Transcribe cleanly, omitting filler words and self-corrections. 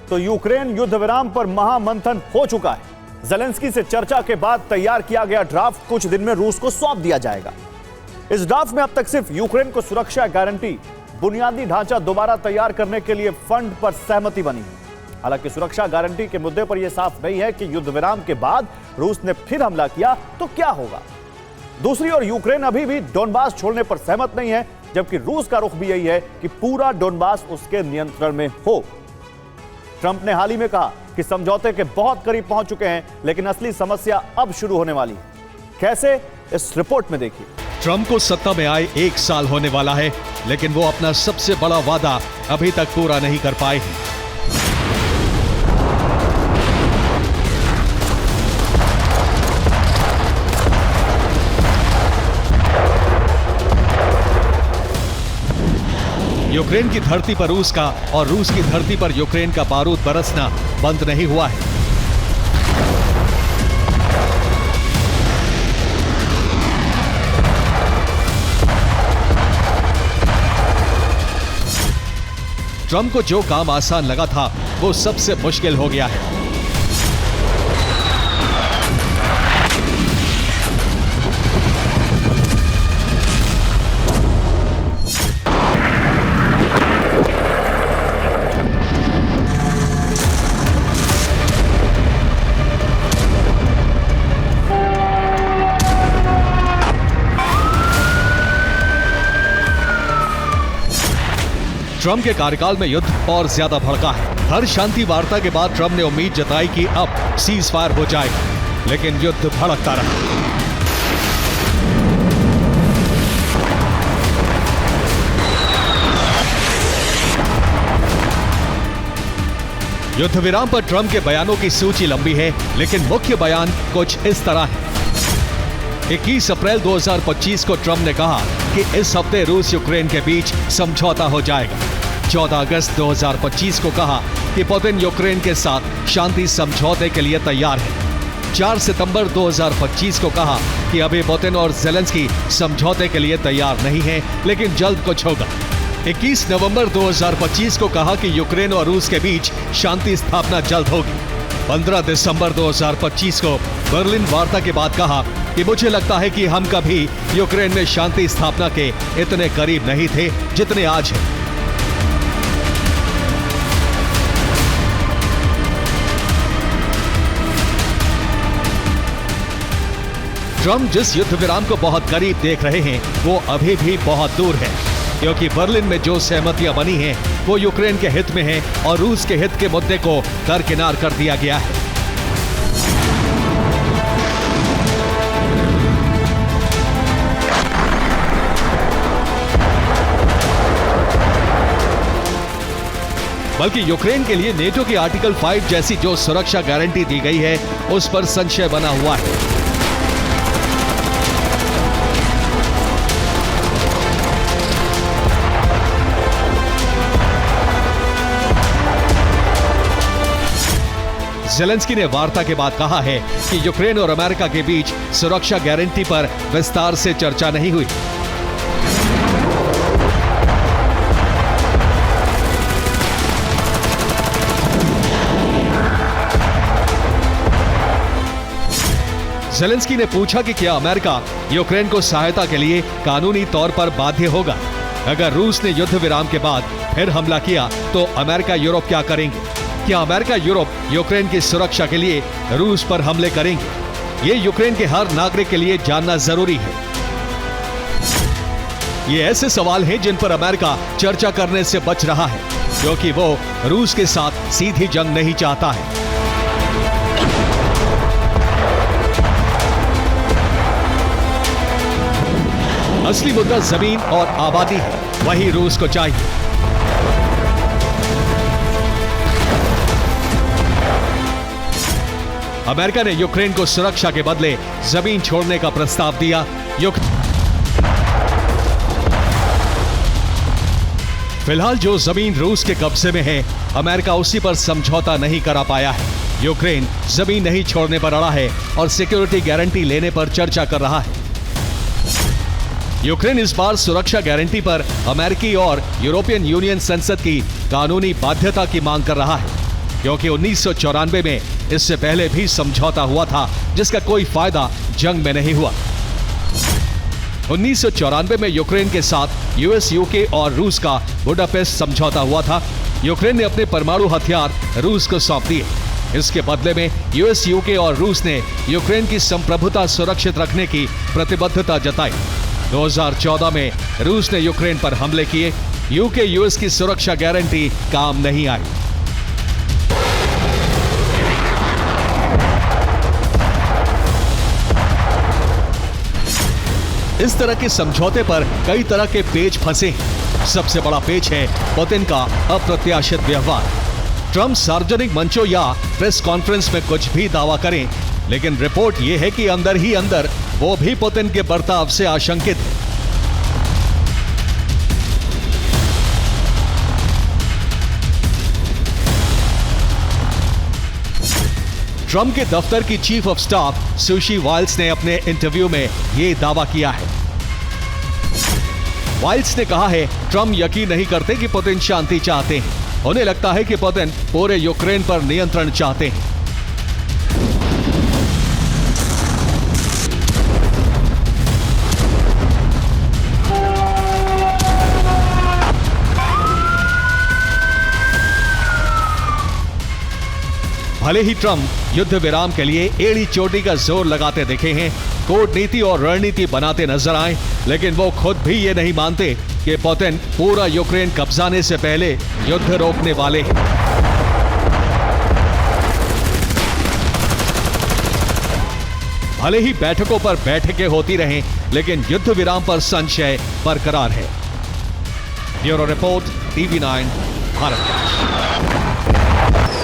तो यूक्रेन युद्ध विराम पर महामंथन हो चुका है। ज़ेलेंस्की से चर्चा के बाद तैयार किया गया ड्राफ्ट कुछ दिन में रूस को सौंप दिया जाएगा। इस ड्राफ्ट में अब तक सिर्फ यूक्रेन को सुरक्षा गारंटी, बुनियादी ढांचा दोबारा तैयार करने के लिए फंड पर सहमति बनी है। हालांकि सुरक्षा गारंटी के मुद्दे पर यह साफ नहीं है कि युद्ध विराम के बाद रूस ने फिर हमला किया तो क्या होगा। दूसरी ओर यूक्रेन अभी भी डोनबास छोड़ने पर सहमत नहीं है, जबकि रूस का रुख भी यही है कि पूरा डोनबास उसके नियंत्रण में हो। ट्रंप ने हाल ही में कहा कि समझौते के बहुत करीब पहुंच चुके हैं, लेकिन असली समस्या अब शुरू होने वाली है। कैसे, इस रिपोर्ट में देखिए। ट्रंप को सत्ता में आए 1 साल होने वाला है, लेकिन वो अपना सबसे बड़ा वादा अभी तक पूरा नहीं कर पाए हैं। यूक्रेन की धरती पर रूस का और रूस की धरती पर यूक्रेन का बारूद बरसना बंद नहीं हुआ है। ट्रंप को जो काम आसान लगा था वो सबसे मुश्किल हो गया है। ट्रंप के कार्यकाल में युद्ध और ज्यादा भड़का है। हर शांति वार्ता के बाद ट्रंप ने उम्मीद जताई कि अब सीज फायर हो जाएगा, लेकिन युद्ध भड़कता रहा। युद्ध विराम पर ट्रंप के बयानों की सूची लंबी है, लेकिन मुख्य बयान कुछ इस तरह है। 21 अप्रैल 2025 को ट्रंप ने कहा कि इस हफ्ते रूस यूक्रेन के बीच समझौता हो जाएगा। 14 अगस्त 2025 को कहा कि पुतिन यूक्रेन के साथ शांति समझौते के लिए तैयार है। 4 सितंबर 2025 को कहा कि अभी पुतिन और ज़ेलेंस्की समझौते के लिए तैयार नहीं हैं, लेकिन जल्द कुछ होगा। 21 नवंबर 2025 को कहा कि यूक्रेन और रूस के बीच शांति स्थापना जल्द होगी। 15 दिसंबर 2025 को बर्लिन वार्ता के बाद कहा कि मुझे लगता है कि हम कभी यूक्रेन में शांति स्थापना के इतने करीब नहीं थे जितने आज हैं। ट्रंप जिस युद्ध विराम को बहुत करीब देख रहे हैं वो अभी भी बहुत दूर है, क्योंकि बर्लिन में जो सहमतियां बनी हैं वो यूक्रेन के हित में हैं और रूस के हित के मुद्दे को दरकिनार कर दिया गया है। बल्कि यूक्रेन के लिए नेटो की आर्टिकल 5 जैसी जो सुरक्षा गारंटी दी गई है उस पर संशय बना हुआ है। ज़ेलेंस्की ने वार्ता के बाद कहा है कि यूक्रेन और अमेरिका के बीच सुरक्षा गारंटी पर विस्तार से चर्चा नहीं हुई। ज़ेलेंस्की ने पूछा कि क्या अमेरिका यूक्रेन को सहायता के लिए कानूनी तौर पर बाध्य होगा। अगर रूस ने युद्ध विराम के बाद फिर हमला किया तो अमेरिका यूरोप क्या करेंगे? क्या अमेरिका यूरोप यूक्रेन की सुरक्षा के लिए रूस पर हमले करेंगे? ये यूक्रेन के हर नागरिक के लिए जानना जरूरी है। ये ऐसे सवाल हैं जिन पर अमेरिका चर्चा करने से बच रहा है, क्योंकि वो रूस के साथ सीधी जंग नहीं चाहता है। असली मुद्दा जमीन और आबादी है, वही रूस को चाहिए। अमेरिका ने यूक्रेन को सुरक्षा के बदले जमीन छोड़ने का प्रस्ताव दिया। फिलहाल जो जमीन रूस के कब्जे में है, अमेरिका उसी पर समझौता नहीं करा पाया है। यूक्रेन जमीन नहीं छोड़ने पर अड़ा है और सिक्योरिटी गारंटी लेने पर चर्चा कर रहा है। यूक्रेन इस बार सुरक्षा गारंटी पर अमेरिकी और यूरोपियन यूनियन संसद की कानूनी बाध्यता की मांग कर रहा है। क्योंकि 1994 में इससे पहले भी समझौता हुआ था जिसका कोई फायदा जंग में नहीं हुआ। 1994 में यूक्रेन के साथ यूएस, यूके और रूस का बुडापेस्ट समझौता हुआ था। यूक्रेन ने अपने परमाणु हथियार रूस को सौंप दिए। इसके बदले में यूएस, यूके और रूस ने यूक्रेन की संप्रभुता सुरक्षित रखने की प्रतिबद्धता जताई। 2014 में रूस ने यूक्रेन पर हमले किए। यूके, यूएस की सुरक्षा गारंटी काम नहीं आई। इस तरह के समझौते पर कई तरह के पेच फंसे हैं। सबसे बड़ा पेच है पुतिन का अप्रत्याशित व्यवहार। ट्रंप सार्वजनिक मंचों या प्रेस कॉन्फ्रेंस में कुछ भी दावा करें, लेकिन रिपोर्ट यह है कि अंदर ही अंदर वो भी पुतिन के बर्ताव से आशंकित है। ट्रंप के दफ्तर की चीफ ऑफ स्टाफ सुशी वाइल्स ने अपने इंटरव्यू में यह दावा किया है। वाइल्स ने कहा है, ट्रंप यकीन नहीं करते कि पुतिन शांति चाहते हैं। उन्हें लगता है कि पुतिन पूरे यूक्रेन पर नियंत्रण चाहते हैं। भले ही ट्रंप युद्ध विराम के लिए एड़ी चोटी का जोर लगाते दिखे हैं, कूटनीति और रणनीति बनाते नजर आए, लेकिन वो खुद भी ये नहीं मानते कि पुतिन पूरा यूक्रेन कब्जाने से पहले युद्ध रोकने वाले हैं। भले ही बैठकों पर बैठकें होती रहें, लेकिन युद्ध विराम पर संशय बरकरार है। Bureau report, TV9 Bharat.